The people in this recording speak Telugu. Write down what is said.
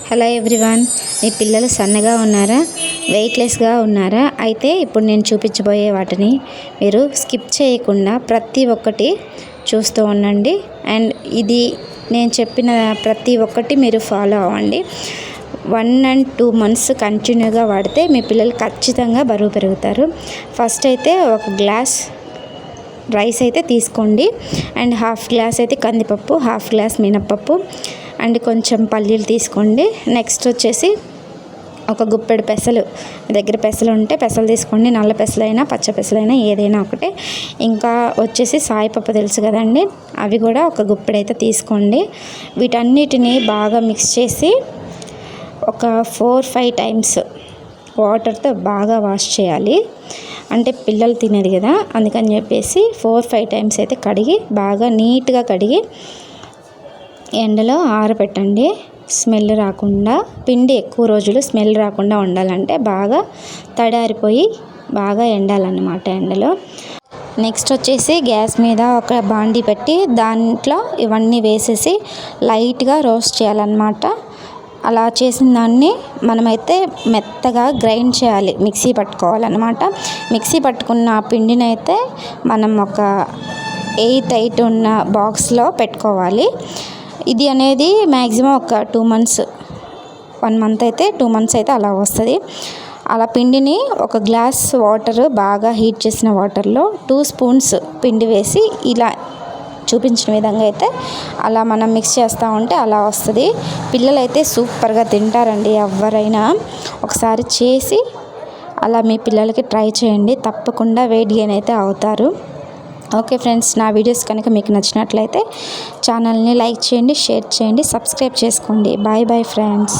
హలో ఎవ్రీవన్, మీ పిల్లలు సన్నగా ఉన్నారా, వెయిట్లెస్గా ఉన్నారా? అయితే ఇప్పుడు నేను చూపించబోయే వాటిని మీరు స్కిప్ చేయకుండా ప్రతి ఒక్కటి చూస్తూ ఉండండి. అండ్ ఇది నేను చెప్పిన ప్రతి ఒక్కటి మీరు ఫాలో అవ్వండి. 1 and 2 months కంటిన్యూగా వాడితే మీ పిల్లలు ఖచ్చితంగా బరువు పెరుగుతారు. ఫస్ట్ అయితే ఒక గ్లాస్ రైస్ అయితే తీసుకోండి. అండ్ హాఫ్ గ్లాస్ అయితే కందిపప్పు, హాఫ్ గ్లాస్ మినప్పప్పు అండ్ కొంచెం పల్లీలు తీసుకోండి. నెక్స్ట్ వచ్చేసి ఒక గుప్పెడు పెసలు, మీ దగ్గర పెసలు ఉంటే పెసలు తీసుకోండి. నల్ల పెసలైనా పచ్చ పెసలైనా ఏదైనా ఒకటే. ఇంకా వచ్చేసి సాయిపప్పు తెలుసు కదండి, అవి కూడా ఒక గుప్పెడు అయితే తీసుకోండి. వీటన్నిటిని బాగా మిక్స్ చేసి ఒక 4-5 టైమ్స్ వాటర్తో బాగా వాష్ చేయాలి. అంటే పిల్లలు తినేది కదా, అందుకని చెప్పేసి 4-5 టైమ్స్ అయితే కడిగి బాగా నీట్గా కడిగి ఎండలో ఆరబెట్టండి. స్మెల్ రాకుండా, పిండి ఎక్కువ రోజులు స్మెల్ రాకుండా ఉండాలంటే బాగా తడారిపోయి బాగా ఎండాలన్నమాట ఎండలో. నెక్స్ట్ వచ్చేసి గ్యాస్ మీద ఒక బాండీ పెట్టి దాంట్లో ఇవన్నీ వేసేసి లైట్గా రోస్ట్ చేయాలన్నమాట. అలా చేసిన దాన్ని మనమైతే మెత్తగా గ్రైండ్ చేయాలి, మిక్సీ పట్టుకోవాలన్నమాట. మిక్సీ పట్టుకున్న పిండిని అయితే మనం ఒక 8 ఉన్న బాక్స్లో పెట్టుకోవాలి. ఇది అనేది మ్యాక్సిమం ఒక 2 months, 1 month అయితే 2 months అయితే అలా వస్తుంది. అలా పిండిని ఒక గ్లాస్ వాటర్, బాగా హీట్ చేసిన వాటర్లో 2 spoons పిండి వేసి ఇలా చూపించిన విధంగా అయితే అలా మనం మిక్స్ చేస్తూ ఉంటే అలా వస్తుంది. పిల్లలైతే సూపర్గా తింటారండి. ఎవరైనా ఒకసారి చేసి అలా మీ పిల్లలకి ట్రై చేయండి, తప్పకుండా వెయిట్ గెయిన్ అయితే అవుతారు. ఓకే ఫ్రెండ్స్, నా వీడియోస్ కనుక మీకు నచ్చినట్లయితే ఛానల్ని లైక్ చేయండి, షేర్ చేయండి, సబ్స్క్రైబ్ చేసుకోండి. Bye bye friends.